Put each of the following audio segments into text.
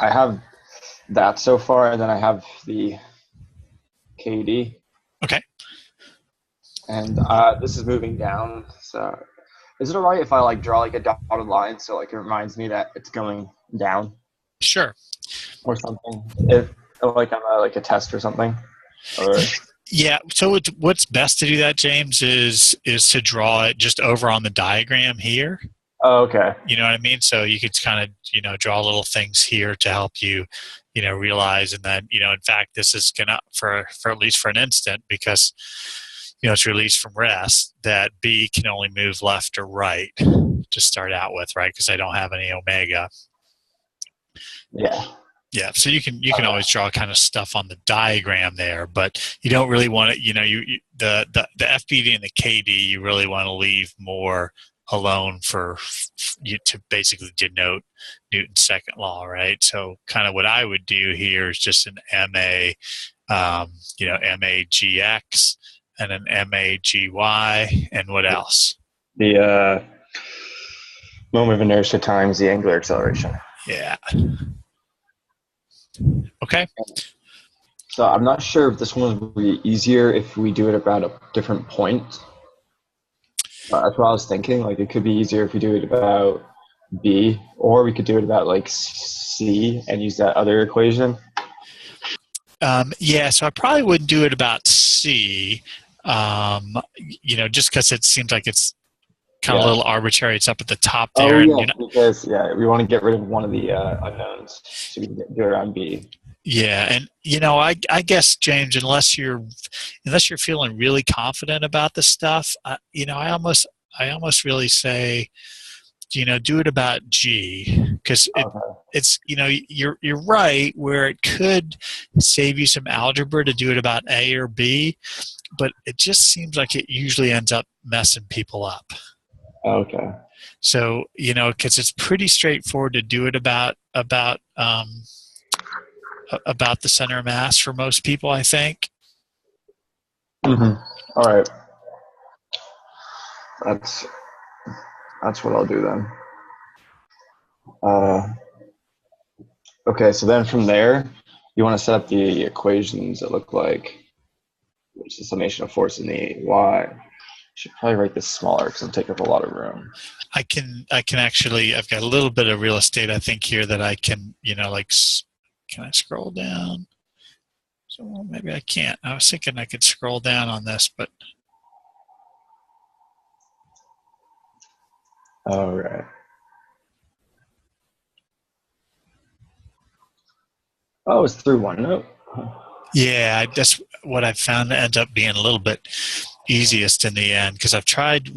I have that so far, and then I have the KD, Okay. and this is moving down. So, is it alright if I like draw like a dotted line so like it reminds me that it's going down Sure. or something? If like I'm like a test or something, or Yeah. So what's best to do that, James, is to draw it just over on the diagram here. oh, okay, You know what I mean? So you could kind of, draw little things here to help you, realize. And then, in fact, this is going to, for at least for an instant, because, it's released from rest, that B can only move left or right to start out with, right? Because I don't have any omega. yeah, Yeah, so you can always draw kind of stuff on the diagram there, but you don't really want to, the FBD and the KD you really want to leave more alone for you to basically denote Newton's second law, right? So kind of what I would do here is just an MA, MAGX and an MAGY, and what else? the moment of inertia times the angular acceleration. Yeah. Okay. So I'm not sure if this one would be easier if we do it around a different point. That's what I was thinking. Like it could be easier if we do it about B, or we could do it about like C and use that other equation. Yeah, so I probably wouldn't do it about C, just because it seems like it's kind of a Yeah. little arbitrary. It's up at the top Oh there, and yeah, because we want to get rid of one of the unknowns, so we can do it around B. yeah, and I guess James, unless you're feeling really confident about this stuff, I almost really say, do it about G, because Okay. it's you're right where it could save you some algebra to do it about A or B, but it just seems like it usually ends up messing people up. Okay. So because it's pretty straightforward to do it about the center of mass for most people, I think. Mm-hmm. All right. That's that's what I'll do then. Uh, okay. So then from there, you want to set up the equations that look like which is the summation of force in the y. Should probably write this smaller because it'll take up a lot of room. I can actually, I've got a little bit of real estate I think here that I can, can I scroll down? So well, maybe I can't. I was thinking I could scroll down on this, but All right. Oh, it's through OneNote. yeah, that's what I've found ends up being a little bit easiest in the end, because I've tried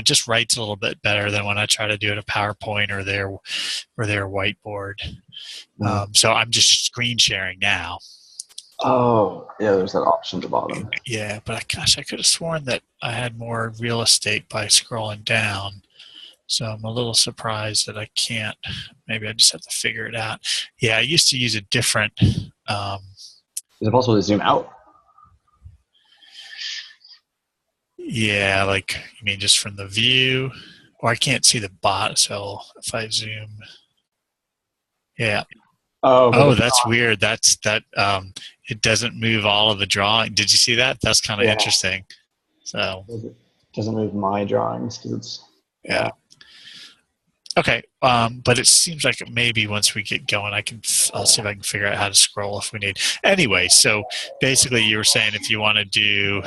just writes a little bit better than when I try to do it a PowerPoint or their whiteboard. Mm. So I'm just screen sharing now. Oh, yeah, there's that option at the bottom. Yeah, but gosh, I could have sworn that I had more real estate by scrolling down. So I'm a little surprised that I can't. Maybe I just have to figure it out. Yeah, I used to use a different. Um, Is it possible to zoom out? yeah, like you mean just from the view, or I can't see the bot. So if I zoom, yeah. Oh, but Oh, the that's weird. That's that. It doesn't move all of the drawing. Did you see that? That's kind of yeah, interesting. So it doesn't move my drawings because it's yeah. yeah. Okay, but it seems like maybe once we get going, I'll see if I can figure out how to scroll if we need. Anyway, so basically, you were saying if you want to do,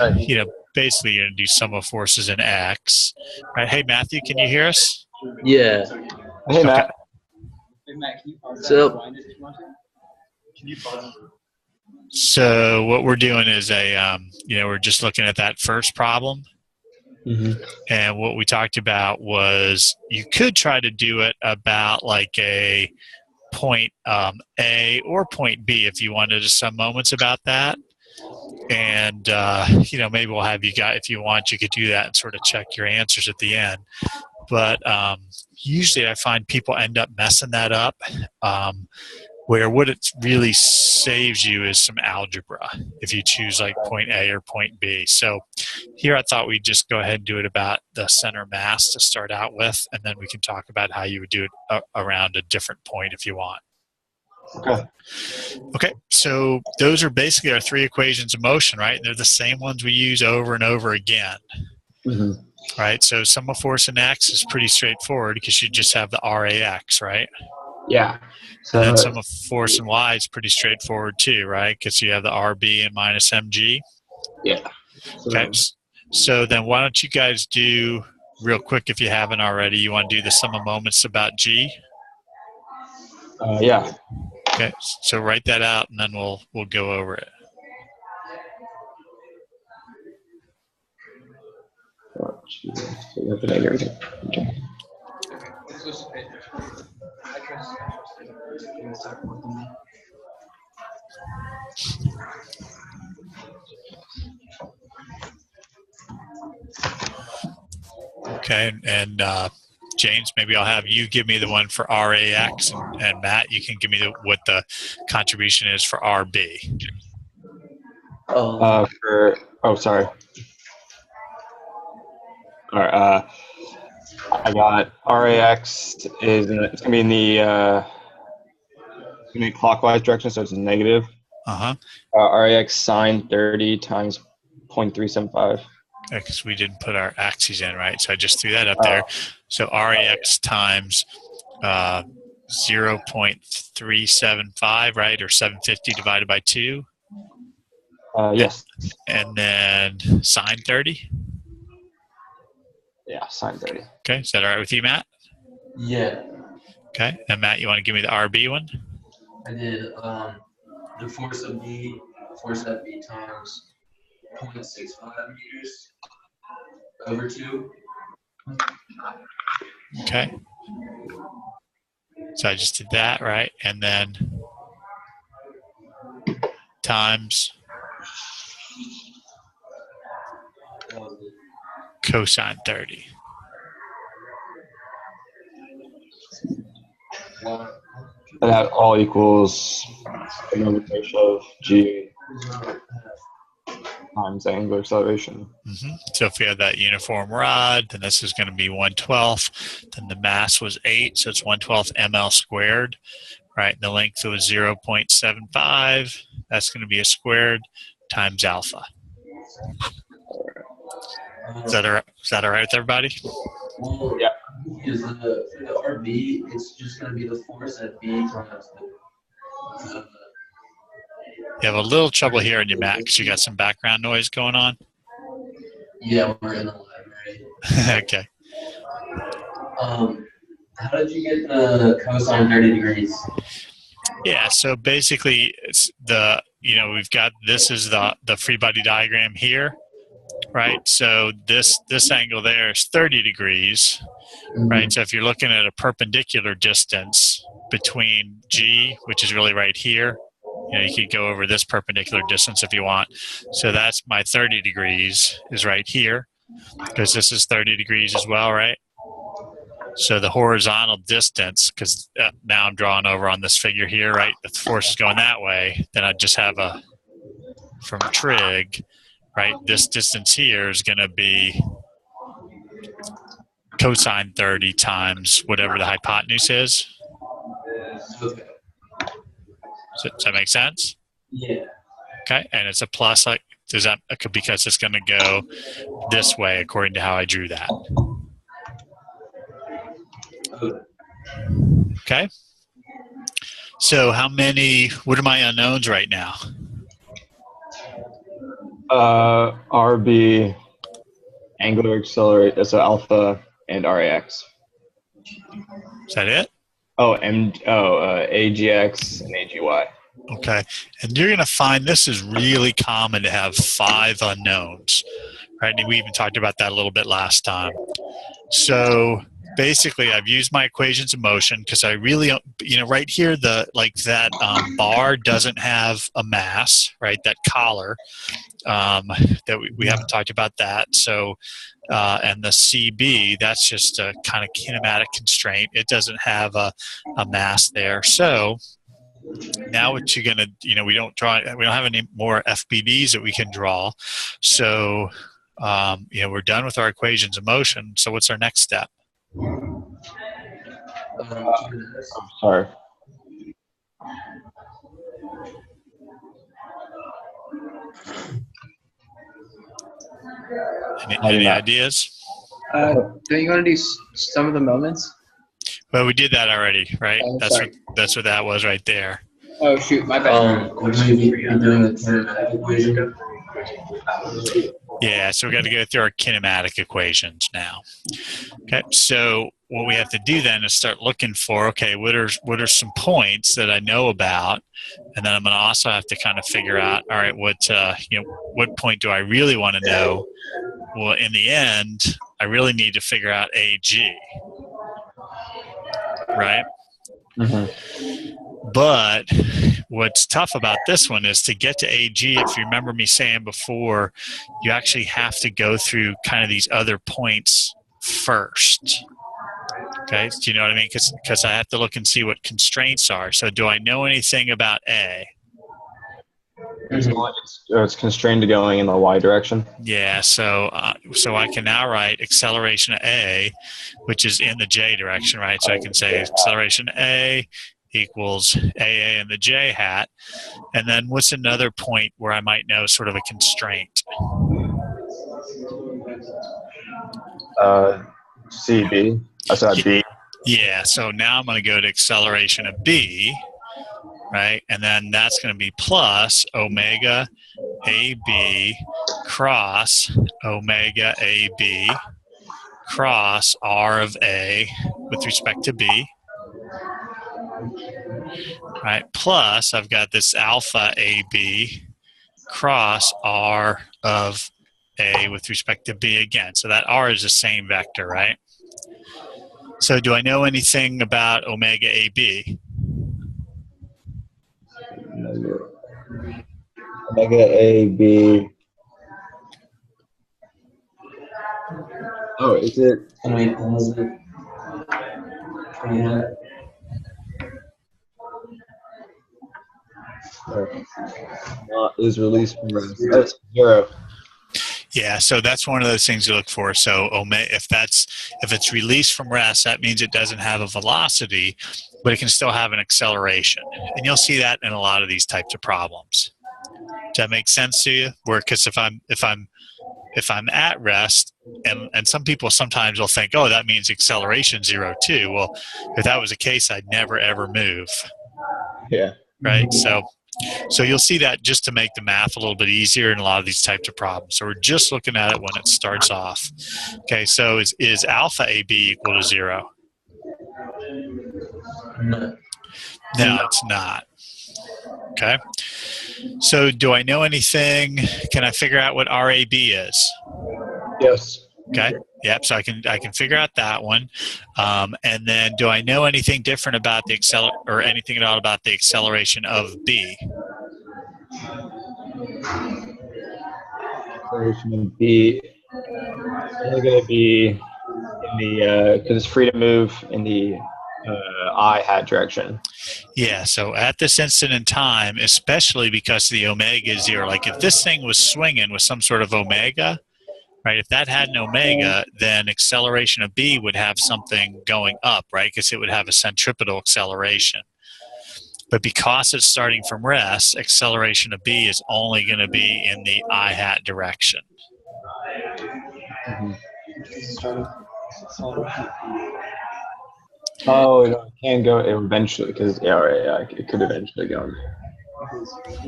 basically you're going to do sum of forces in X, right? Hey, Matthew, can you hear us? Yeah. Hey Okay. Matt. So So what we're doing is we're just looking at that first problem. Mm-hmm. And what we talked about was you could try to do it about like a point A or point B if you wanted some moments about that. And, maybe we'll have you guys, if you want, you could do that and sort of check your answers at the end. But usually I find people end up messing that up. Where what it really saves you is some algebra if you choose like point A or point B. So here I thought we'd just go ahead and do it about the center mass to start out with, and then we can talk about how you would do it around a different point if you want. Okay. Okay, so those are basically our three equations of motion, right? They're the same ones we use over and over again, Mm-hmm. right? So sum of force in x is pretty straightforward because you just have the RAX, right? Yeah. And then So sum of force in y is pretty straightforward too, right? Because you have the RB and minus mg. yeah. Okay, So, so then why don't you guys do, real quick if you haven't already, you want to do the sum of moments about g? yeah. Okay, so write that out and then we'll go over it. Oh, geez. So you have the negative. Okay. Okay, and James, maybe I'll have you give me the one for RAX, and Matt, you can give me what the contribution is for RB. Sorry. All right. I got RAX it's gonna be in the clockwise direction, so it's negative. Uh-huh. RAX sine 30 times 0.375. Because we didn't put our axes in, right? So I just threw that up there. So RAX times 0.375, right? Or 750 divided by 2. Yes. And then sine 30. Yeah, sine 30. Okay, is that all right with you, Matt? Yeah, Okay, and Matt, you want to give me the RB one? I did. The force at B times 0.65 meters over 2. Okay. So I just did that, right? And then times cosine 30. That all equals the ratio of G times the angular acceleration. Mm-hmm. So if we have that uniform rod, then this is going to be 1/12. Then the mass was 8, so it's 1/12 ml squared, right? And the length was 0.75. That's going to be a squared times alpha. Is that all right with everybody? Well, yeah. Because for the RB, it's just going to be the force at B times the. You have a little trouble hearing you, Matt, because you got some background noise going on. Yeah, we're in the library. Okay. How did you get the cosine 30 degrees? Yeah, so basically it's we've got, this is the free body diagram here, right? So this angle there is 30 degrees, right? So if you're looking at a perpendicular distance between G, which is really right here, you could go over this perpendicular distance if you want. So that's my 30 degrees is right here, because this is 30 degrees as well, right? So the horizontal distance, because now I'm drawing over on this figure here, right? If the force is going that way, then I just have from trig, right? This distance here is going to be cosine 30 times whatever the hypotenuse is. Okay. Does that make sense? Yeah. Okay, and it's a plus, like, because it's going to go this way according to how I drew that. Okay. So what are my unknowns right now? RB, angular accelerator, so alpha, and RAX. Is that it? AGX and AGY. Okay, and you're going to find this is really common to have 5 unknowns, right? And we even talked about that a little bit last time. So basically, I've used my equations of motion because I really, right here, that bar doesn't have a mass, right? That collar, that we haven't talked about that. So, and the CB, that's just a kind of kinematic constraint. It doesn't have a mass there. So now what you're gonna, we don't have any more FBDs that we can draw. So, we're done with our equations of motion. So what's our next step? Sorry. Any ideas? Don't you want to do some of the moments? Well, we did that already, right? Oh, That's what that was right there. Oh shoot, my bad. We're going to be doing a kinematic equation. Yeah, so we got to go through our kinematic equations now. Okay, so what we have to do then is start looking for, okay, what are some points that I know about, and then I'm going to also have to kind of figure out, all right, what point do I really want to know? Well, in the end, I really need to figure out AG, right? Mm-hmm. But what's tough about this one is to get to AG, if you remember me saying before, you actually have to go through kind of these other points first. Okay, do you know what I mean? Because I have to look and see what constraints are. So do I know anything about A? It's constrained to going in the y direction. Yeah, so I can now write acceleration A, which is in the j direction, right? So I can say acceleration A equals AA in the j hat. And then what's another point where I might know sort of a constraint? CB. Sorry, B. Yeah, so now I'm going to go to acceleration of B, right? And then that's going to be plus omega AB cross omega AB cross R of A with respect to B. Right, plus I've got this alpha AB cross R of A with respect to B again. So that R is the same vector, right? So do I know anything about omega AB? Omega AB. Oh, is it? Can we pause it? Yeah. Is released from rest. That's 0. Yeah, so that's one of those things you look for. So if it's released from rest, that means it doesn't have a velocity, but it can still have an acceleration. And you'll see that in a lot of these types of problems. Does that make sense to you? Because if I'm at rest, and some people sometimes will think, oh, that means acceleration 0 too. Well, if that was the case, I'd never ever move. Yeah. Right. So you'll see that just to make the math a little bit easier in a lot of these types of problems. So we're just looking at it when it starts off. Okay, so is alpha AB equal to 0? No. No, it's not. Okay. So do I know anything? Can I figure out what RAB is? Yes. Okay. Yep. So I can figure out that one. And then do I know anything different about the anything at all about the acceleration of B? Acceleration of B. It's going to be in the because it's free to move in the I hat direction. Yeah, so at this instant in time, especially because the omega is 0, like if this thing was swinging with some sort of omega, right, if that had an omega, then acceleration of B would have something going up, right, because it would have a centripetal acceleration. But because it's starting from rest, acceleration of B is only going to be in the I hat direction. Mm-hmm. Oh, it can go eventually because it could eventually go.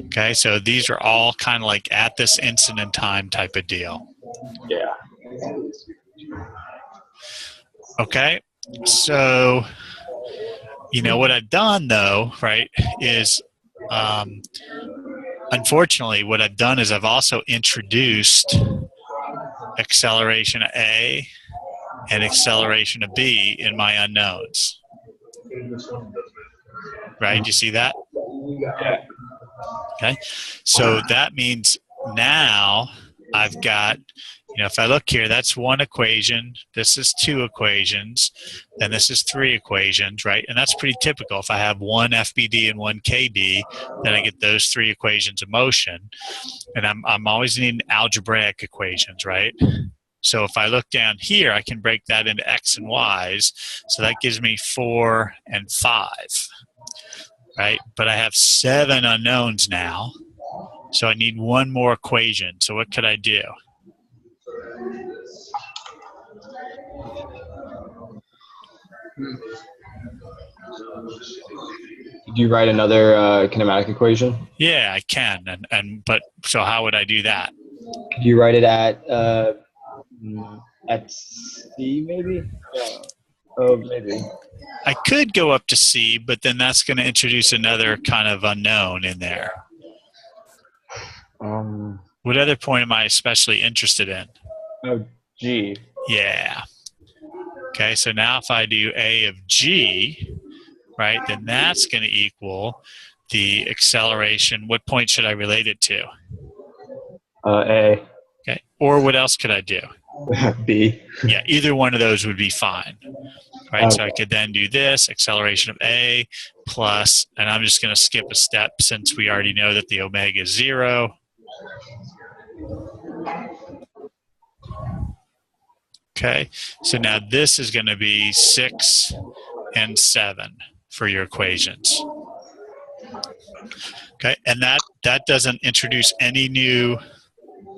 Okay, so these are all kind of like at this instant in time type of deal. Yeah. Okay, so what I've done though, right, is unfortunately what I've done is I've also introduced acceleration of A and acceleration of B in my unknowns. Right? Do you see that? Yeah. Okay. So that means now I've got, if I look here, that's one equation, this is 2 equations, then this is 3 equations, right? And that's pretty typical. If I have one FBD and one KB, then I get those 3 equations of motion. And I'm always needing algebraic equations, right? So if I look down here, I can break that into X and Y's. So that gives me 4 and 5, right? But I have 7 unknowns now, So I need one more equation. So what could I do? Did you write another kinematic equation? Yeah, I can. But so how would I do that? Could you write it at C maybe? Yeah. Oh, maybe. I could go up to C, but then that's going to introduce another kind of unknown in there. What other point am I especially interested in? Oh, G. Yeah. Okay, so now if I do A of G, right, then that's going to equal the acceleration. What point should I relate it to? A. Okay, or what else could I do? B. Yeah, either one of those would be fine. Right, so I could then do this, acceleration of A plus, and I'm just going to skip a step since we already know that the omega is 0. Okay, so now this is going to be 6 and 7 for your equations. Okay, and that doesn't introduce any new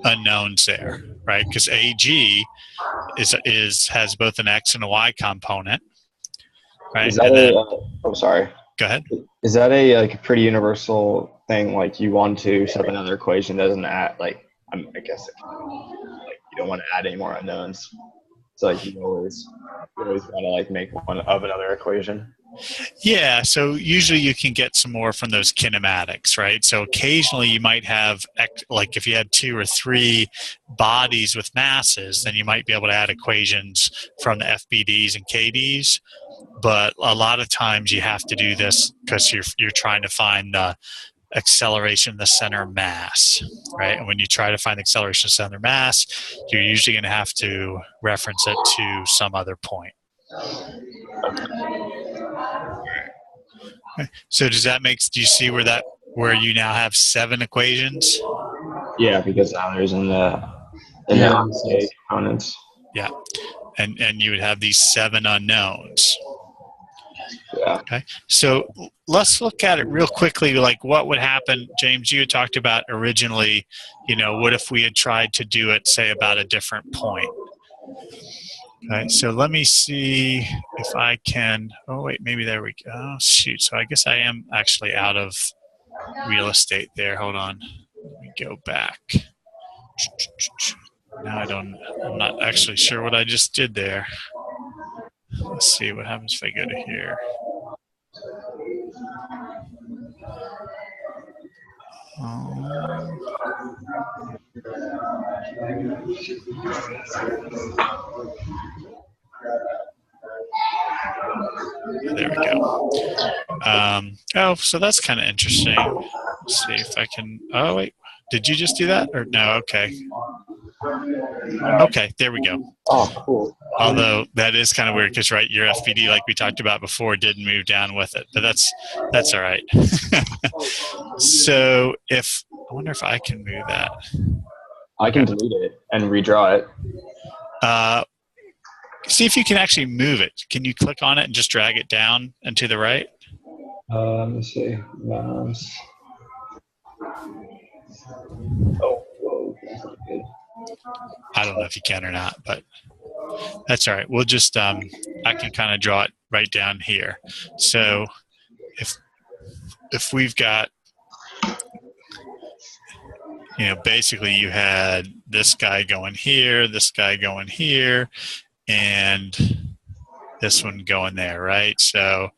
unknowns there, right? Because AG has both an X and a Y component, right? Is that sorry. Go ahead. Is that a pretty universal thing? Like you want to set up another equation that doesn't add I guess you don't want to add any more unknowns. So you always want to make one of another equation. Yeah, so usually you can get some more from those kinematics, right? So occasionally you might have, like if you had 2 or 3 bodies with masses, then you might be able to add equations from the FBDs and KDs. But a lot of times you have to do this because you're trying to find the acceleration of the center of mass, right? And when you try to find the acceleration of center of mass, you're usually going to have to reference it to some other point. So do you see where you now have 7 equations? Yeah, because now there's in the components. Yeah, and you would have these 7 unknowns. Yeah. Okay, so let's look at it real quickly. Like what would happen, James? You had talked about originally, what if we had tried to do it, say, about a different point? Okay, so let me see if I can. Oh wait, maybe there we go. Oh shoot! So I guess I am actually out of real estate there. Hold on, let me go back. Now I'm not actually sure what I just did there. Let's see what happens if I go to here. There we go. So that's kind of interesting. Let's see if I can. Oh wait, did you just do that or no? Okay. Okay, there we go. Oh, cool. Although that is kind of weird because, right, your FBD, like we talked about before, didn't move down with it, but that's all right. So I wonder if I can move that. I can delete it and redraw it. See if you can actually move it. Can you click on it and just drag it down and to the right? Let me see. Mouse. Oh, whoa, that's not good. I don't know if you can or not, but that's all right. We'll just, I can kind of draw it right down here. So if we've got, basically you had this guy going here, and this one going there, right? So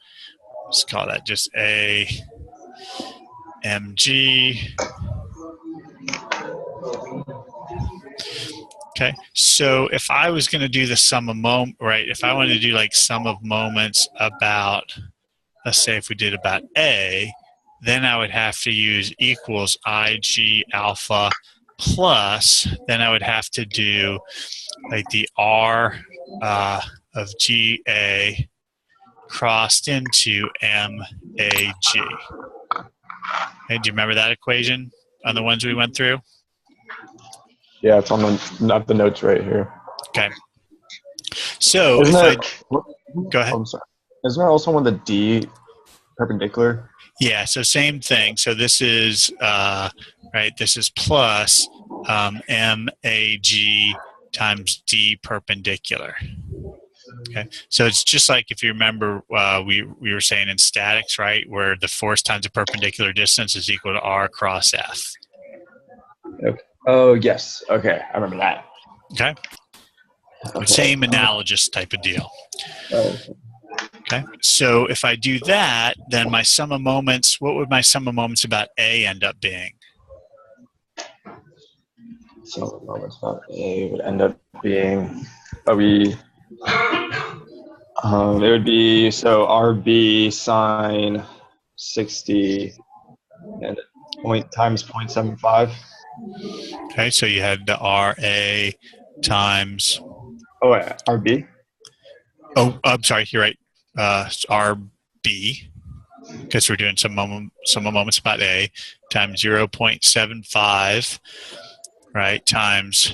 let's call that just AMG. Okay, so if I was going to do the sum of moments, right, if I wanted to do like sum of moments about, let's say if we did about A, then I would have to use equals IG alpha plus, then I would have to do like the R of GA crossed into MAG. Hey, do you remember that equation on the ones we went through? Yeah, it's on the notes right here. Okay. So go ahead. I'm sorry. Isn't there also one the D perpendicular? Yeah, so same thing. So this is, right, this is plus MAG times D perpendicular. Okay, so it's just like if you remember, we were saying in statics, right, where the force times the perpendicular distance is equal to R cross F. Okay. Oh, yes. Okay, I remember that. Okay, Okay. same analogous type of deal. Oh, Okay, so if I do that, then my sum of moments, what would my sum of moments about A end up being? so the moments about A would end up being, it would be, so RB sine 60 and point times 0.75. Okay, so you had the RA times, Oh, wait, RB? oh, I'm sorry, you're right, RB, because we're doing some moments about A, times 0.75, right, times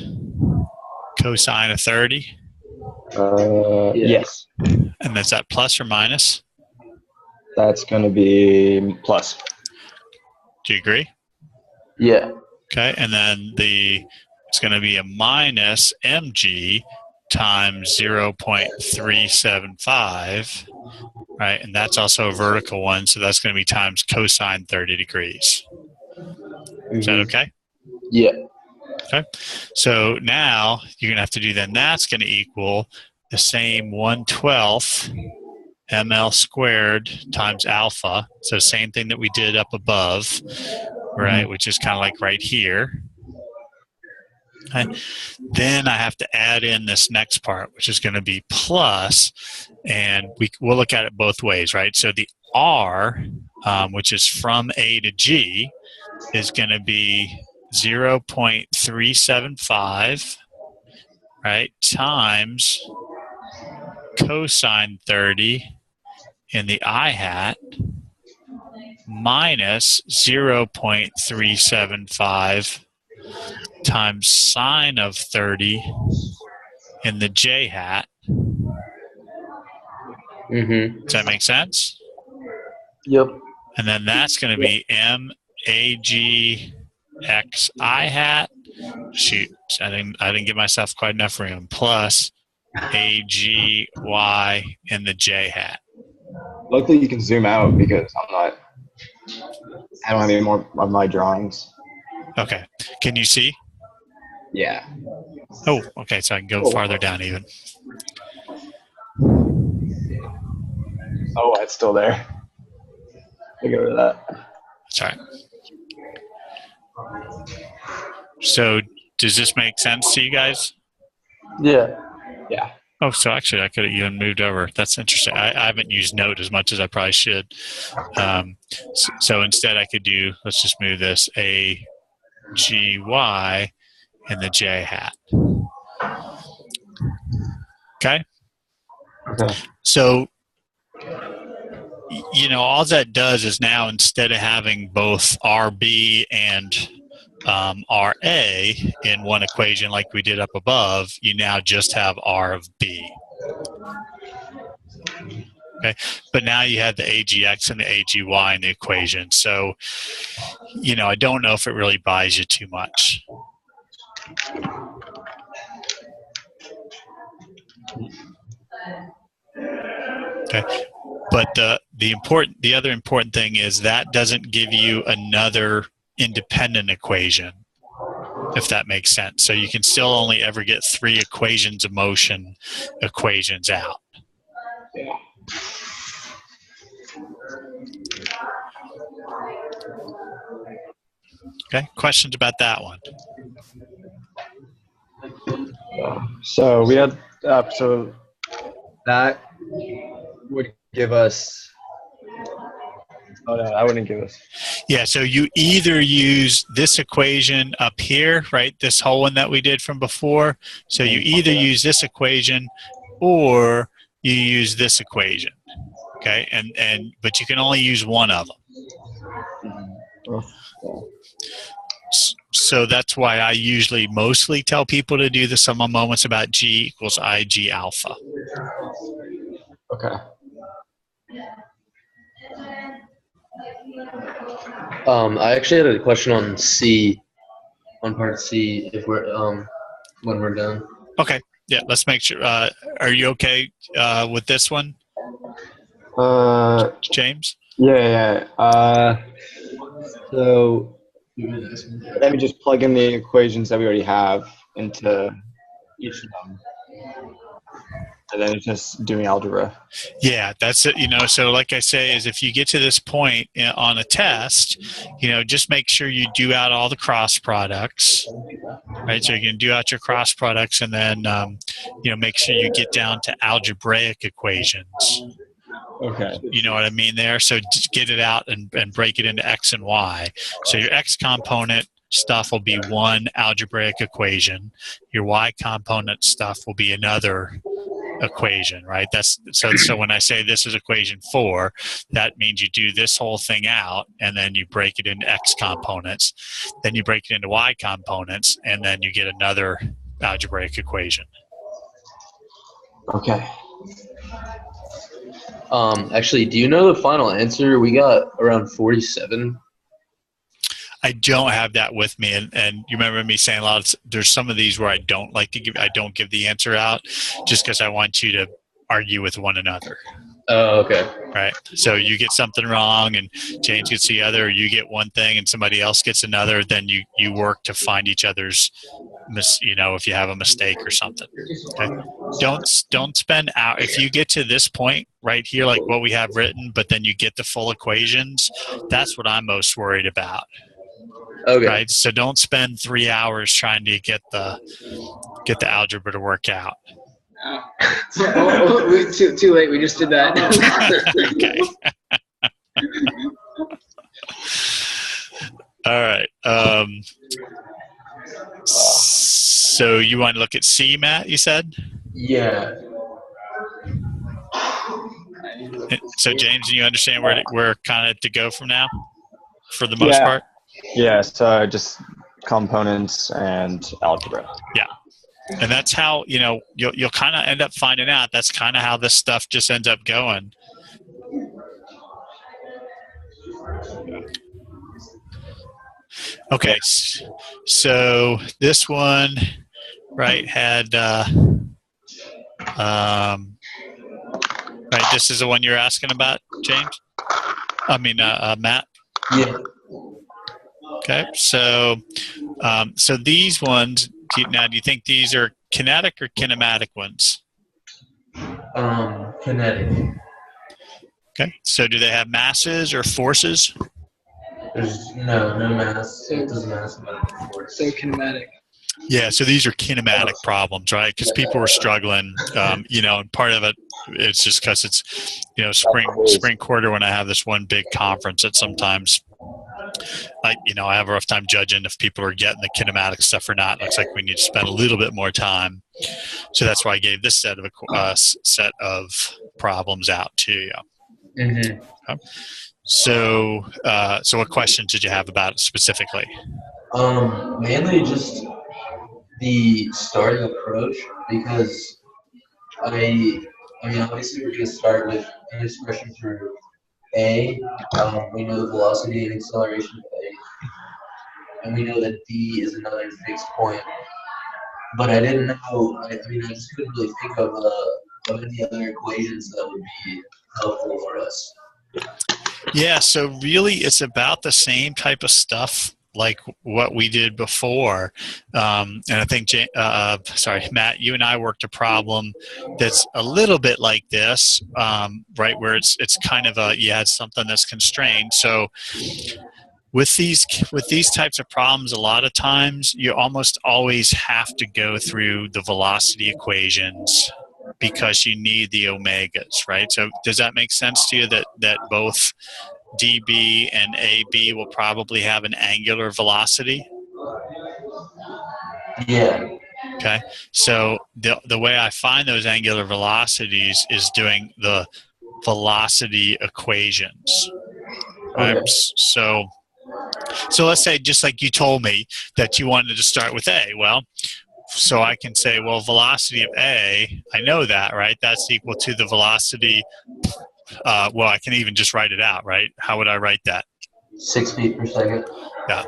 cosine of 30. Yes. And is that plus or minus? That's going to be plus. Do you agree? Yeah. Okay, and then it's going to be a minus mg times 0.375, right? And that's also a vertical one, so that's going to be times cosine 30 degrees. Is that okay? Yeah. Okay, so now you're going to have to do, then that's going to equal the same 1/12 ml squared times alpha. So same thing that we did up above, right, which is kind of like right here. Okay. Then I have to add in this next part, which is going to be plus, and we'll look at it both ways, right? So the R, which is from A to G, is going to be 0.375, right, times cosine 30 in the I hat minus 0.375 times sine of 30 in the J hat. Mm-hmm. Does that make sense? Yep. And then that's going to be MAG X I hat. Shoot, I didn't give myself quite enough room. Plus AG Y in the J hat. Luckily, you can zoom out because I don't have any more of my drawings. Okay. Can you see? Yeah. Oh, okay. So I can go farther down even. Oh, it's still there. Get rid of that. That's all right. So does this make sense to you guys? Yeah. Yeah. Oh, so actually I could have even moved over. That's interesting. I haven't used note as much as I probably should. So instead I could do, let's just move this A, G, Y in the J hat. Okay? Okay. So, all that does is now instead of having both RB and RA in one equation like we did up above, you now just have R of B. Okay, but now you have the AGX and the AGY in the equation. So, I don't know if it really buys you too much. Okay, but the other important thing is that doesn't give you another independent equation, if that makes sense. So you can still only ever get 3 equations of motion equations out. Yeah. Okay, questions about that one? So we had, so that would give us, oh no, that wouldn't give us. Yeah, so you either use this equation up here, right, this whole one that we did from before. So you either use this equation or you use this equation, okay? But you can only use one of them. So that's why I usually mostly tell people to do the sum of moments about G equals IG alpha. Okay. I actually had a question on C, on part C, if we're when we're done. Okay. Yeah. Let's make sure. Are you okay with this one, James? Yeah. So let me just plug in the equations that we already have into each of them. And then it's just doing algebra. Yeah, that's it. So like I say, is if you get to this point on a test, just make sure you do out all the cross products, right? So you can do out your cross products, and then make sure you get down to algebraic equations. Okay. You know what I mean there? So just get it out and break it into x and y. So your x component stuff will be one algebraic equation. Your y component stuff will be another equation, right? That's so when I say this is equation 4, that means you do this whole thing out, and then you break it into x components, then you break it into y components, and then you get another algebraic equation. Okay. Actually, do you know the final answer? We got around 47. I don't have that with me, and you remember me saying there's some of these where I don't give the answer out, just because I want you to argue with one another. Oh, okay. Right. So you get something wrong, and James gets the other, or you get one thing and somebody else gets another. Then you work to find each other's, if you have a mistake or something. Okay. Don't spend out if you get to this point right here, like what we have written, but then you get the full equations. That's what I'm most worried about. Okay. Right. So don't spend 3 hours trying to get the algebra to work out. Too late. We just did that. Okay. All right. So you want to look at C, Matt, you said? Yeah. So James, do you understand where kind of to go from now for the most part? Yeah, so just components and algebra. Yeah. And that's how, you'll kind of end up finding out. That's kind of how this stuff just ends up going. Okay. So this one, right, had, right, this is the one you're asking about, James? Matt? Yeah. Okay. So these ones, do you think these are kinetic or kinematic ones? Kinetic. Okay. So do they have masses or forces? There's no mass. It doesn't matter about the force. So kinematic. Yeah, so these are kinematic problems, right? Because people were struggling, and part of it, it's just because it's, spring quarter when I have this one big conference that sometimes I have a rough time judging if people are getting the kinematic stuff or not. It looks like we need to spend a little bit more time. So that's why I gave this set of problems out to you. Mm-hmm. Okay. So what questions did you have about it specifically? Mainly just the starting approach, because obviously we're going to start with an expression for A. We know the velocity and acceleration of A, and we know that D is another fixed point. But I didn't know. I just couldn't really think of any other equations that would be helpful for us. Yeah, so really it's about the same type of stuff like what we did before. And I think, Matt, you and I worked a problem that's a little bit like this, right, where it's kind of you had something that's constrained. So with these types of problems, a lot of times you almost always have to go through the velocity equations because you need the omegas, right? So does that make sense to you that both dB and AB will probably have an angular velocity? Yeah. Okay. So the way I find those angular velocities is doing the velocity equations. Right? Okay. So let's say, just like you told me that you wanted to start with A. Well, so I can say, well, velocity of A, I know that, right? That's equal to the velocity. I can even just write it out, right? How would I write that? 6 feet per second. Yeah.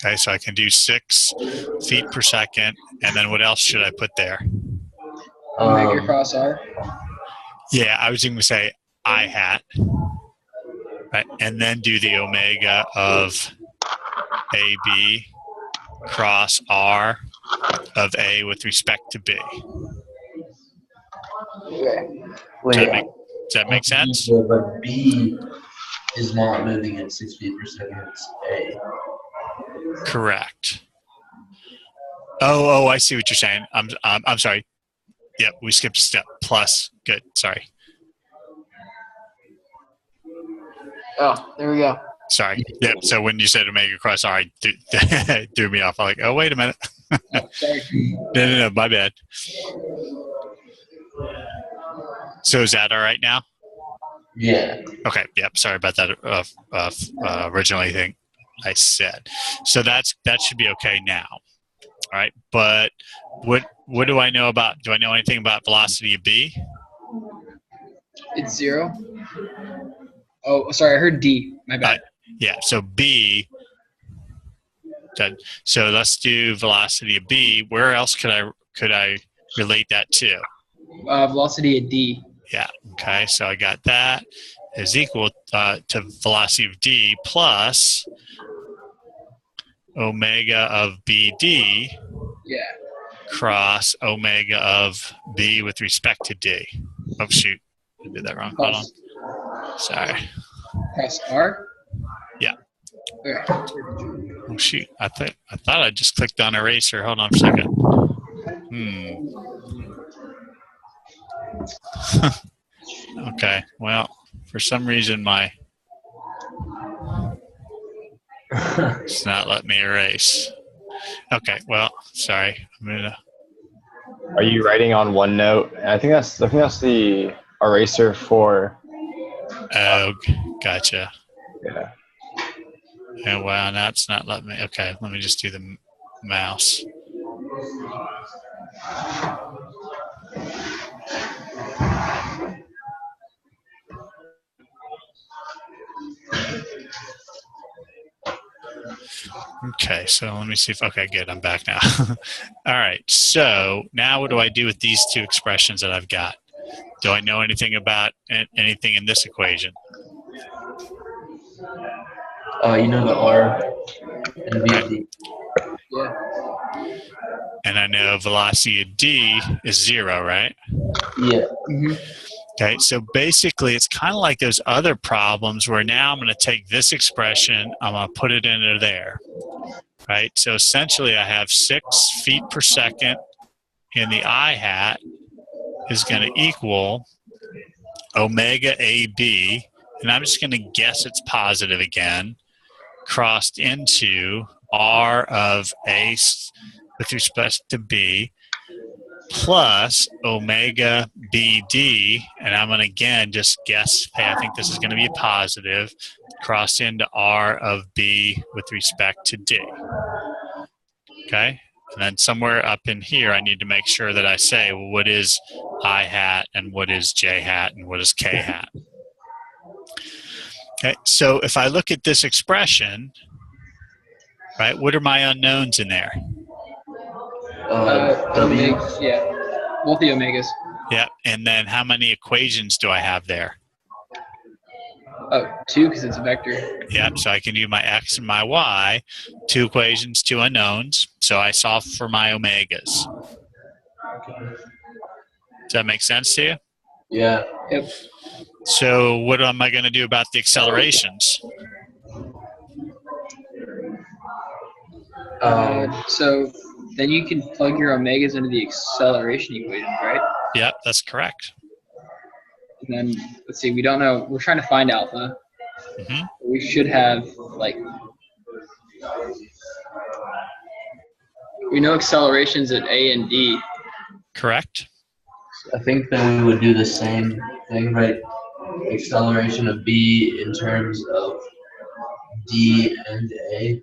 Okay, so I can do 6 feet per second, and then what else should I put there? Omega cross R. Yeah, I was going to say I hat, right? And then do the omega of AB cross R of A with respect to B. Wait, Does that make sense? Yeah, but B is not moving at 6 feet per second. It's A. Correct. Oh, I see what you're saying. I'm sorry. Yep, we skipped a step. Plus, good. Sorry. Oh, there we go. Sorry. Yep. So when you said omega cross R, it threw me off. I'm like, oh, wait a minute. Oh, sorry. No, my bad. So is that all right now? Yeah. Okay. Yep. Sorry about that. Originally thing I said. So that should be okay now. All right. But what do I know about? Do I know anything about velocity of B? It's 0. Oh, sorry. I heard D. My bad. Yeah. So B. So let's do velocity of B. Where else could I relate that to? Velocity of D. Yeah. Okay. So I got that is equal to velocity of D plus omega of BD Yeah. cross omega of B with respect to D. Oh, shoot. I did that wrong. Hold on. Sorry. Cross R? Yeah. Okay. Oh, shoot. I thought I just clicked on eraser. Hold on a second. Okay. Well, for some reason, it's not letting me erase. Okay. Well, sorry. Are you writing on OneNote? I think that's the eraser for. Oh, gotcha. Yeah. Yeah, wow, now it's not letting me. Okay, let me just do the mouse. Okay, so let me see if, okay, good, I'm back now. All right, so now what do I do with these two expressions that I've got? Do I know anything about anything in this equation? You know the R and BD. Yeah. And I know velocity of D is 0, right? Yeah. Mm-hmm. Okay, so basically it's kind of like those other problems where now I'm going to take this expression, I'm going to put it into there, right? So essentially I have 6 feet per second in the I hat is going to equal omega AB, and I'm just going to guess it's positive again, crossed into R of A with respect to B, plus omega BD, and I'm going to again just guess, hey, I think this is going to be positive, cross into R of B with respect to D. Okay? And then somewhere up in here, I need to make sure that I say, well, what is I hat, and what is J hat, and what is K hat? Okay, so if I look at this expression, right, what are my unknowns in there? W. Omegas, yeah. Both the omegas. Yeah, and then how many equations do I have there? Oh, 2 because it's a vector. Yeah, so I can do my x and my y, 2 equations, 2 unknowns. So I solve for my omegas. Does that make sense to you? Yeah. Yep. So what am I going to do about the accelerations? So then you can plug your omegas into the acceleration equations, right? Yep, that's correct. And then, let's see, we don't know. We're trying to find alpha. Mm-hmm. We should have, like, we know accelerations at A and D. Correct. I think that we would do the same thing, right? Acceleration of B in terms of D and A.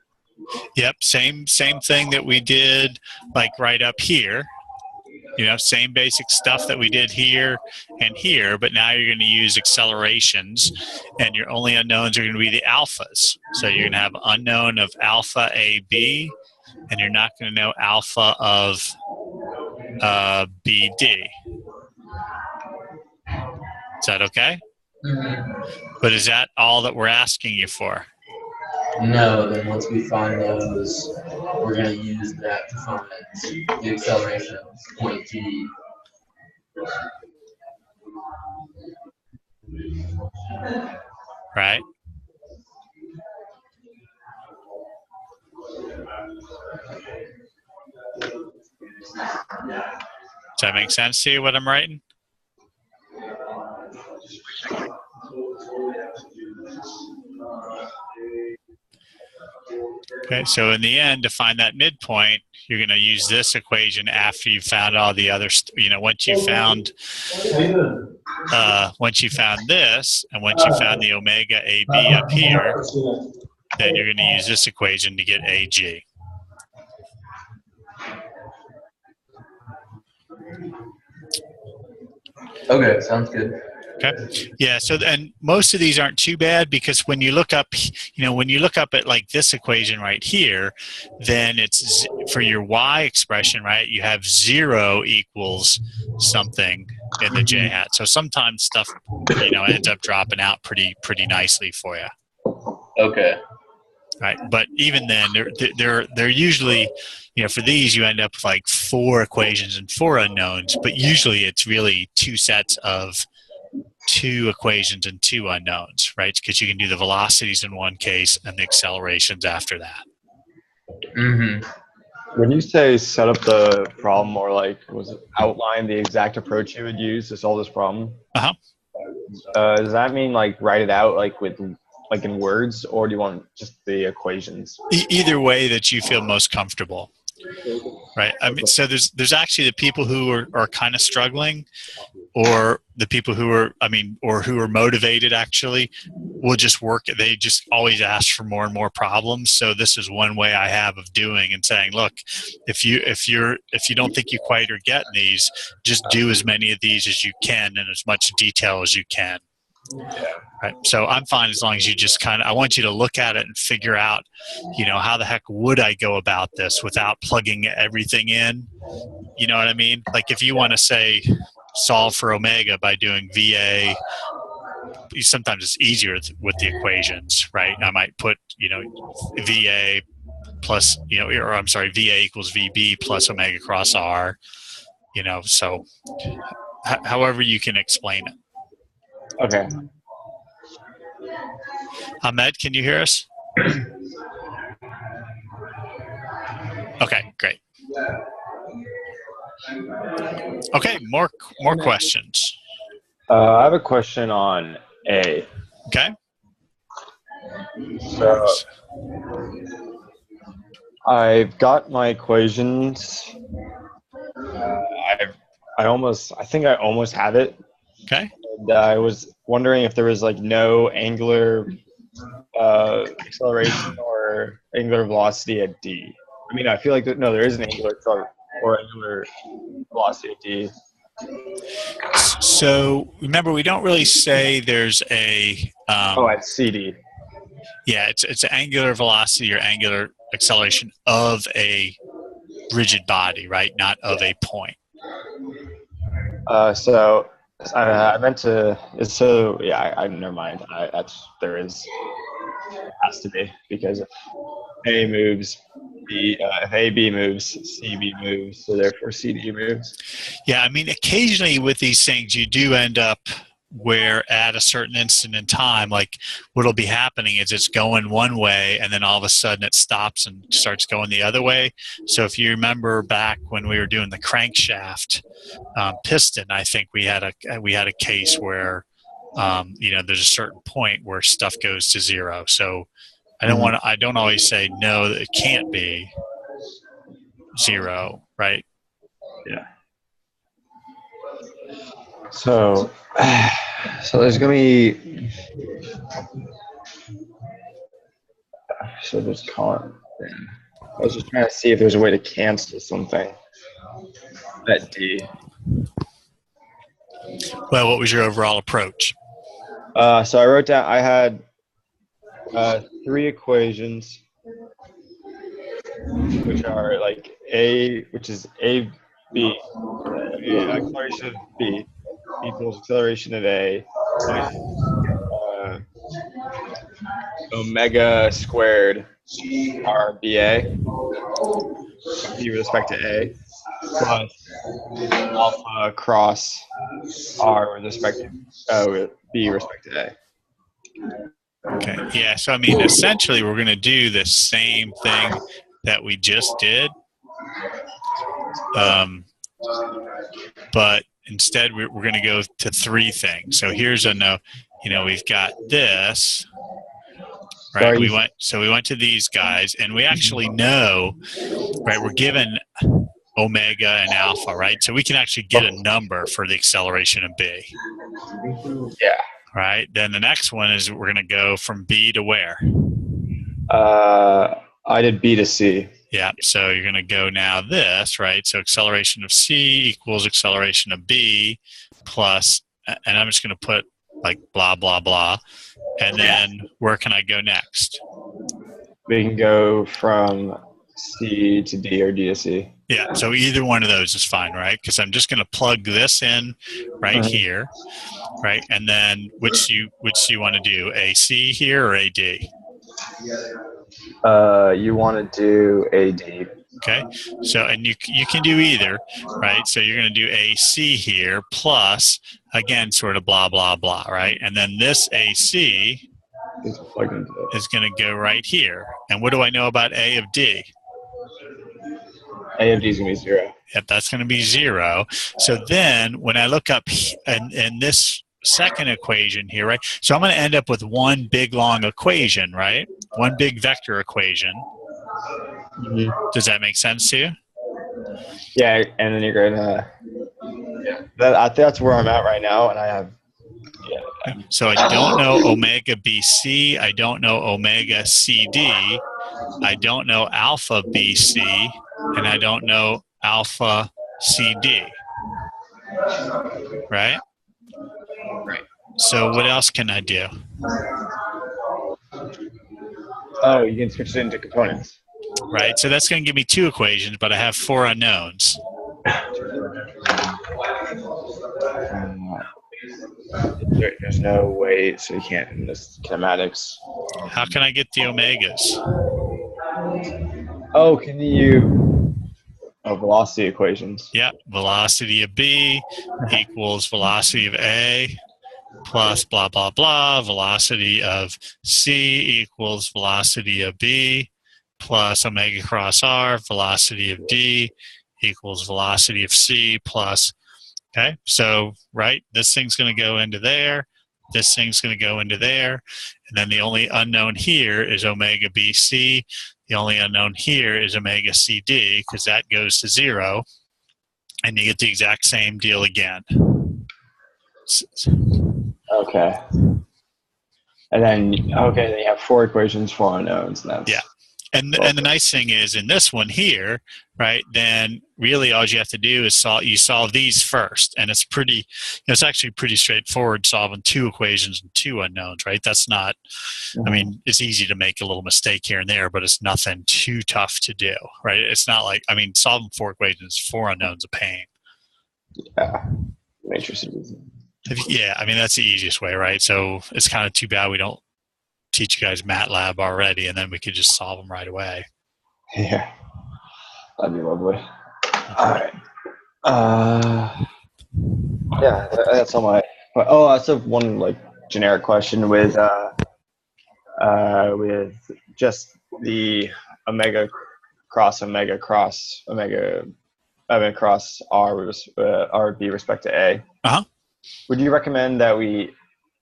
Yep, same thing that we did, like right up here. Same basic stuff that we did here and here, but now you're going to use accelerations, and your only unknowns are going to be the alphas. So you're going to have unknown of alpha A, B, and you're not going to know alpha of B, D. Is that okay? Mm-hmm. But is that all that we're asking you for? No, then once we find those, we're going to use that to find the acceleration of point G. Right? Does that make sense to you, what I'm writing? Okay, so in the end, to find that midpoint, you're going to use this equation after you've found all the other, once you found this, and once you found the omega AB up here, then you're going to use this equation to get AG. Okay, sounds good. Okay. Yeah. So, and most of these aren't too bad, because when you look up, at like this equation right here, then it's for your y expression, right? You have 0 equals something in the j hat. So sometimes stuff, ends up dropping out pretty nicely for you. Okay. Right. But even then, they're usually, for these you end up with like 4 equations and 4 unknowns. But usually it's really 2 sets of 2 equations and 2 unknowns, right? Because you can do the velocities in one case and the accelerations after that. Mm-hmm. When you say set up the problem, or outline the exact approach you would use to solve this problem? Uh-huh. Does that mean write it out in words, or do you want just the equations? Either way that you feel most comfortable. Right. I mean, so there's actually the people who are kind of struggling, or the people who are, or who are motivated actually will just work. They just always ask for more and more problems. So this is one way I have of doing and saying, look, if you don't think you quite are getting these, just do as many of these as you can in as much detail as you can. Right. So I'm fine as long as you just I want you to look at it and figure out, how the heck would I go about this without plugging everything in? You know what I mean? Like if you want to say solve for omega by doing VA, sometimes it's easier with the equations, right? I might put, VA plus, VA equals VB plus omega cross R, so however you can explain it. Okay. Ahmed, can you hear us? Okay, great. Okay, more questions. I have a question on A. Okay. So I've got my equations. I think I almost have it. Okay. And I was wondering if there was no angular acceleration or angular velocity at D. I feel like there is an angular velocity at D. So remember, we don't really say there's a. At CD. Yeah, it's angular velocity or angular acceleration of a rigid body, right? Not of a point. I meant to. So yeah, never mind. There is. It has to be, because if A moves, if AB moves, CB moves, so therefore CD moves. Yeah, occasionally with these things, you do end up where at a certain instant in time, like what'll be happening is it's going one way and then all of a sudden it stops and starts going the other way. So if you remember back when we were doing the crankshaft piston, I think we had a case where there's a certain point where stuff goes to 0. So I don't always say no, it can't be 0, right? Yeah. So there's gonna be I was just trying to see if there's a way to cancel something. at D. Well, what was your overall approach? So I wrote down. I had 3 equations, which are like which is A B. Acceleration of B equals acceleration of A minus omega squared RBA with respect to A plus alpha cross R with respect to B with respect to A. Okay. Yeah. So, I mean, essentially, we're going to do the same thing that we just did. But instead, we're going to go to 3 things. So here's a no. We've got this. Right. We went to these guys, and we actually know, right? We're given omega and alpha, right? So we can actually get a number for the acceleration of B. Yeah. Right. Then the next one is we're going to go from B to where? I did B to C. Yeah. So you're going to go now this, right? So acceleration of C equals acceleration of B plus, and I'm just going to put like blah, blah, blah. And then where can I go next? We can go from C to D or D to C. Yeah, so either one of those is fine, right? Because I'm just going to plug this in right here, right? And then which do you want to do, a C here or a D? You want to do a D. Okay, so and you can do either, right? So you're going to do AC here plus, again, sort of blah, blah, blah, right? And then this AC is going to go right here. And what do I know about A of D? A of D is going to be 0. Yep, that's going to be 0. So then when I look up in this second equation here, right? So I'm going to end up with one big long equation, right? One big vector equation. Mm-hmm. Does that make sense to you? Yeah, and then you're going to I think that's where I'm at right now, and I have So I don't know omega BC, I don't know omega CD, I don't know alpha BC, and I don't know alpha CD. Right? Right. So what else can I do? Oh, you can switch it into components. Right, so that's going to give me 2 equations, but I have 4 unknowns. There's no way, so you can't in this kinematics. How can I get the omegas? Oh, can you? Oh, velocity equations. Yep, velocity of B equals velocity of A plus blah, blah, blah. Velocity of C equals velocity of B plus omega cross R. Velocity of D equals velocity of C plus, okay? So, right, this thing's going to go into there. This thing's going to go into there. And then the only unknown here is omega BC. The only unknown here is omega CD because that goes to 0. And you get the exact same deal again. Okay. And then you have 4 equations, 4 unknowns. And that's, yeah. And the nice thing is in this one here, right, then really all you have to do is solve these first. And it's it's actually pretty straightforward solving 2 equations and 2 unknowns, right? That's not, I mean, it's easy to make a little mistake here and there, but it's nothing too tough to do, right? It's not like, I mean, solving 4 equations, 4 unknowns a pain. Yeah. Matrix is easy. Yeah, I mean, that's the easiest way, right? So it's kind of too bad we don't teach you guys MATLAB already, and then we could just solve them right away. Yeah, that'd be lovely. All right. Yeah, that's all my. Oh, that's one like generic question with just the omega cross omega cross R R B respect to A. Uh-huh. Would you recommend that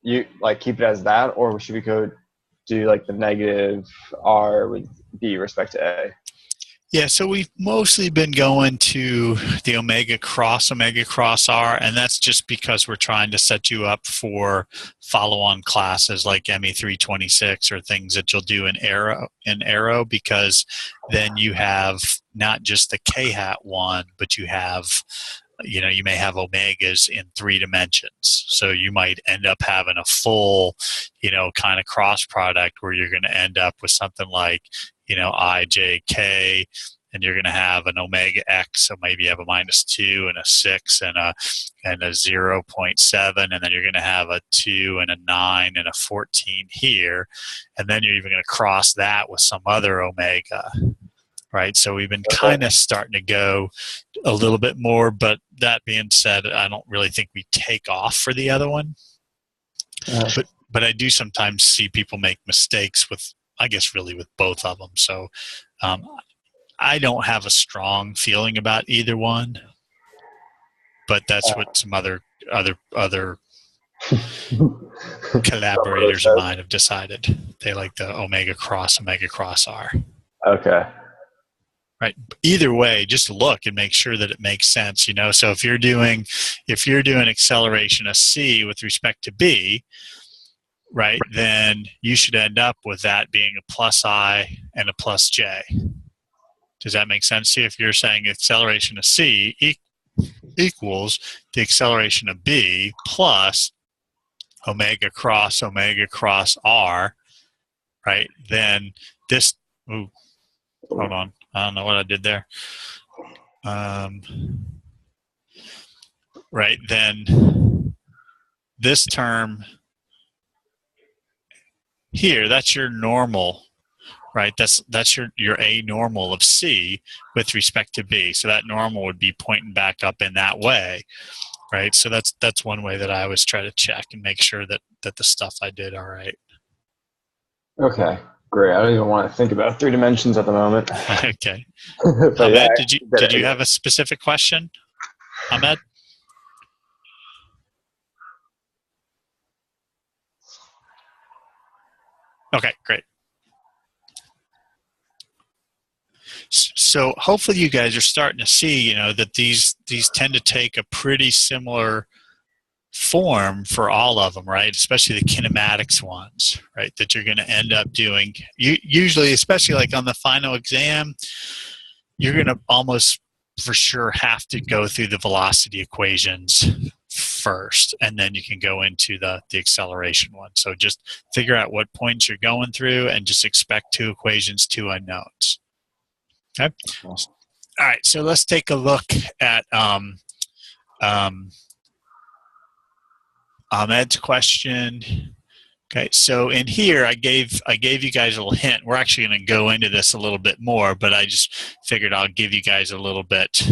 you keep it as that, or should we go do like the negative R with B respect to A? Yeah, so we've mostly been going to the omega cross R, and that's just because we're trying to set you up for follow-on classes like ME326 or things that you'll do in Aero, because then you have not just the K-hat one, but you have, you may have omegas in 3 dimensions. So you might end up having a full, kind of cross product where you're going to end up with something like, IJK, and you're going to have an omega X, so maybe you have a -2 and a 6 and a 0.7, and then you're going to have a 2 and a 9 and a 14 here, and then you're even going to cross that with some other omega, right? So we've been kind of starting to go a little bit more, but that being said, I don't really think we take off for the other one. But I do sometimes see people make mistakes with, I guess, really with both of them. So I don't have a strong feeling about either one, but that's what some other collaborators of mine have decided. They like the omega cross R. Okay. Right. Either way, just look and make sure that it makes sense. So if you're doing acceleration of C with respect to B, right, then you should end up with that being a plus I and a plus J. Does that make sense to you? If you're saying acceleration of C equals the acceleration of B plus omega cross R, right, then this, hold on, I don't know what I did there. Right, then this term here, that's your normal, right? That's your A normal of C with respect to B. So that normal would be pointing back up in that way, right? So that's one way that I always try to check and make sure that the stuff I did all right. Okay, great. I don't even want to think about 3 dimensions at the moment. Okay. But Ahmed, yeah, did you have a specific question, Ahmed? Okay, great. So hopefully you guys are starting to see, that these tend to take a pretty similar form for all of them, right? Especially the kinematics ones, right? That you're going to end up doing. Usually, especially like on the final exam, you're going to almost for sure have to go through the velocity equations first, and then you can go into the acceleration one. So just figure out what points you're going through and just expect 2 equations, 2 unknowns. Okay. All right. So let's take a look at Ahmed's question. Okay. So in here, I gave you guys a little hint. We're actually going to go into this a little bit more, but I just figured I'll give you guys a little bit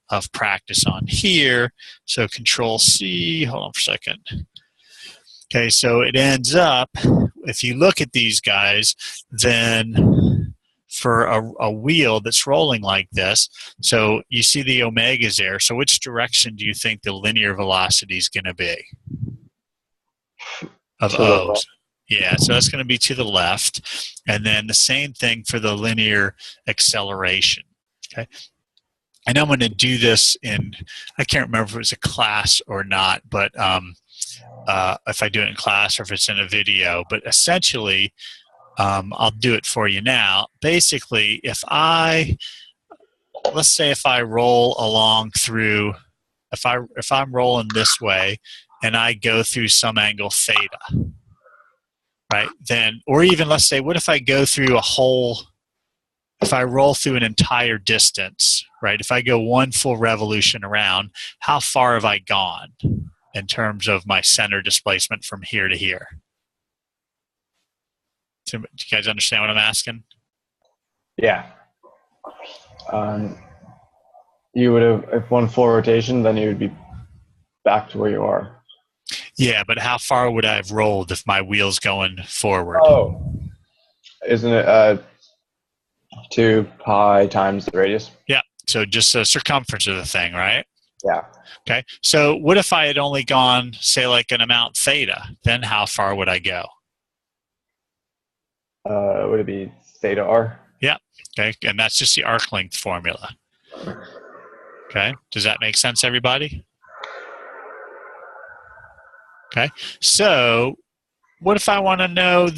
of practice on here. So Control C. Hold on for a second. Okay. So it ends up, if you look at these guys, then for a wheel that's rolling like this, so you see the omegas there. So which direction do you think the linear velocity is going to be of O's? Yeah, so that's going to be to the left. And then the same thing for the linear acceleration. Okay. And I'm going to do this in, I can't remember if it was a class or not, but if I do it in class or if it's in a video, but essentially, I'll do it for you now. Basically, let's say if I roll along through, if I'm rolling this way and I go through some angle theta, right? Then, or even let's say, what if I go through if I roll through an entire distance, right? If I go 1 full revolution around, how far have I gone in terms of my center displacement from here to here? Do you guys understand what I'm asking? Yeah. You would have, if 1 full rotation, then you would be back to where you are. Yeah, but how far would I have rolled if my wheel's going forward? Oh, isn't it 2 pi times the radius? Yeah, so just the circumference of the thing, right? Yeah. Okay, so what if I had only gone, say, like an amount theta? Then how far would I go? Would it be theta r? Okay, and that's just the arc length formula. Okay, does that make sense, everybody? Okay, so what if I want to know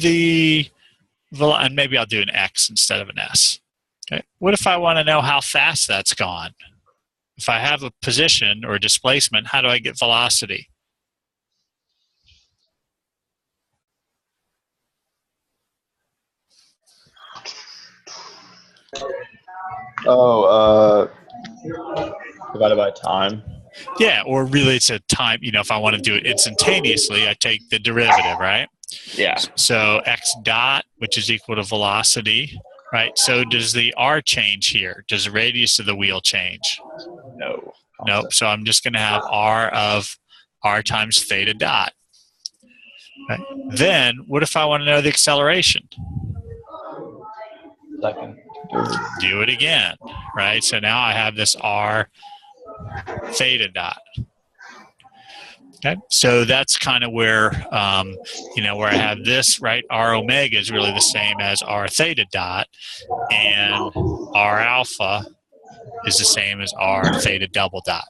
and maybe I'll do an X instead of an S. Okay, what if I want to know how fast that's gone? If I have a position or a displacement, how do I get velocity? Divided by time. Yeah, or really it's a time, if I want to do it instantaneously, I take the derivative, right? Yeah. So x dot, which is equal to velocity, right? So does the r change here? Does the radius of the wheel change? No. Nope. So I'm just going to have r of r times theta dot. Right? Then what if I want to know the acceleration? Second. Do it again, right? So now I have this r theta dot. Okay, so that's kind of where, where I have this, right? R omega is really the same as r theta dot, and r alpha is the same as r theta double dot.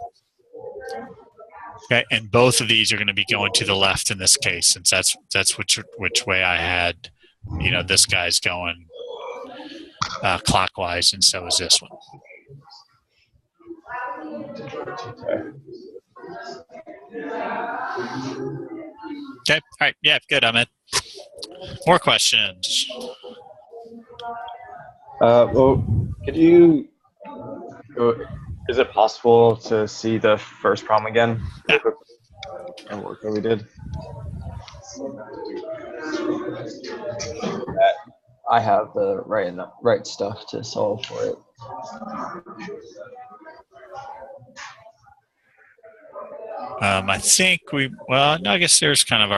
Okay, and both of these are going to be going to the left in this case, since that's which way I had, this guy's going clockwise, and so is this one. Okay. All right. Yeah. Good, Ahmed. More questions? Well, could you? Is it possible to see the first problem again? Yeah. And what we did. I have the right stuff to solve for it. I think I guess there's kind of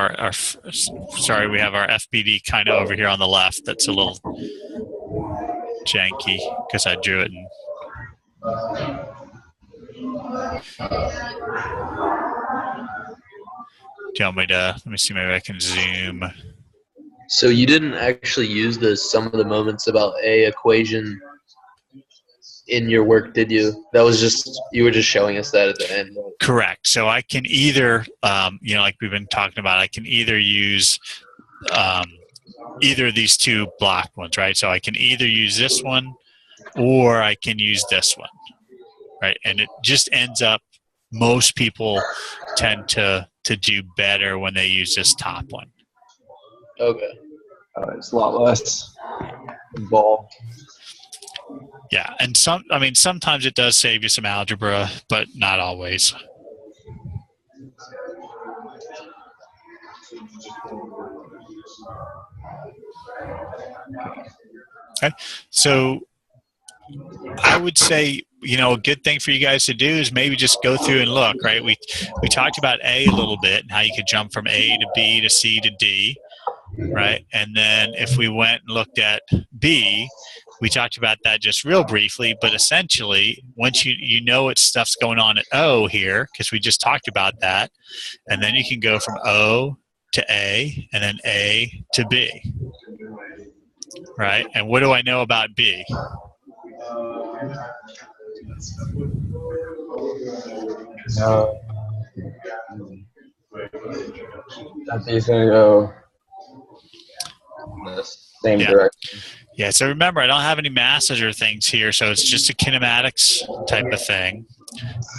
we have our FBD kind of over here on the left. That's a little janky because I drew it. Do you want me to, let me see, maybe I can zoom. So you didn't actually use the sum of the moments about A equation in your work, did you? That was you were just showing us that at the end. Correct. So I can either, like we've been talking about, I can either use either of these two block ones, right? So I can either use this one or I can use this one, right? And it just ends up, most people tend to do better when they use this top one. Okay. It's a lot less involved. Yeah, and sometimes it does save you some algebra, but not always. Okay, so I would say, a good thing for you guys to do is maybe just go through and look, right? We talked about A a little bit and how you could jump from A to B to C to D, right? And then if we went and looked at B, we talked about that just real briefly, but essentially, once you know what stuff's going on at O here, because we just talked about that, and then you can go from O to A, and then A to B, right? And what do I know about B? No. That B's gonna go in the same direction. Yeah, so remember, I don't have any masses or things here, so it's just a kinematics type of thing,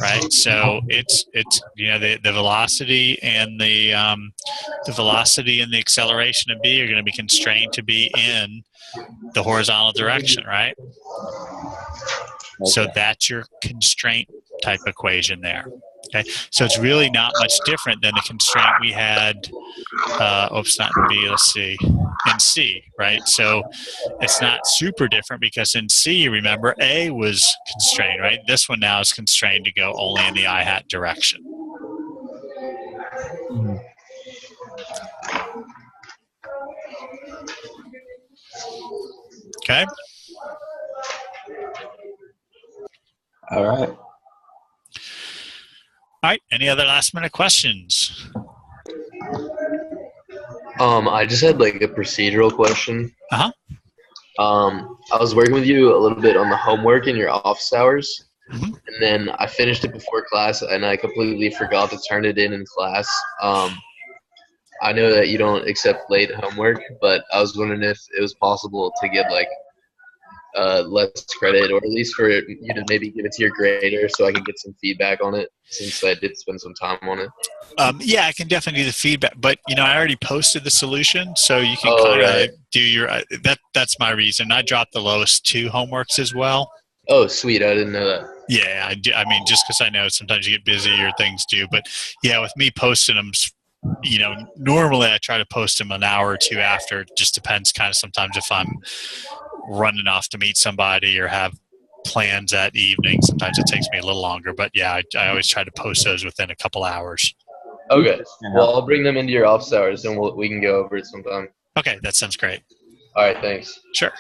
right? So it's the velocity and the velocity and the acceleration of B are going to be constrained to be in the horizontal direction, right? Okay. So that's your constraint type equation there. Okay, so it's really not much different than the constraint we had, not in B, let's see, in C, right? So it's not super different because in C, remember, A was constrained, right? This one now is constrained to go only in the I-hat direction. Mm-hmm. Okay? All right. All right, any other last minute questions? I just had like a procedural question. Uh-huh. I was working with you a little bit on the homework in your office hours, Mhm. and then I finished it before class, and I completely forgot to turn it in class. I know that you don't accept late homework, but I was wondering if it was possible to get like less credit, or at least for you to maybe give it to your grader so I can get some feedback on it, since I did spend some time on it. Yeah, I can definitely do the feedback, but I already posted the solution, so you can Oh, kind of right. do your That's my reason. I dropped the lowest 2 homeworks as well. Oh, sweet. I didn't know that. Yeah, I do. I mean, just because I know sometimes you get busy or things do, but yeah, with me posting them, normally I try to post them an hour or 2 after. It just depends, kind of sometimes if I'm running off to meet somebody or have plans that evening. Sometimes it takes me a little longer, but yeah, I always try to post those within a couple hours. Okay. Well, I'll bring them into your office hours, and we can go over it sometime. Okay, that sounds great. All right. Thanks. Sure.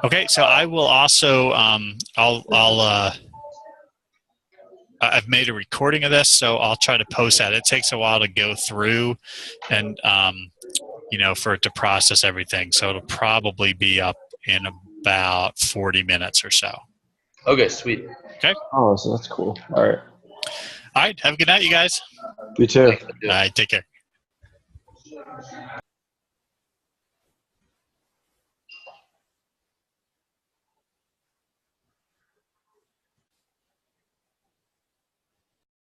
Okay, so I will also I've made a recording of this, so I'll try to post that. It takes a while to go through, and for it to process everything. So it'll probably be up in about 40 minutes or so. Okay. Sweet. Okay. Oh, so that's cool. All right. All right. Have a good night, you guys. You too. All right. Take care.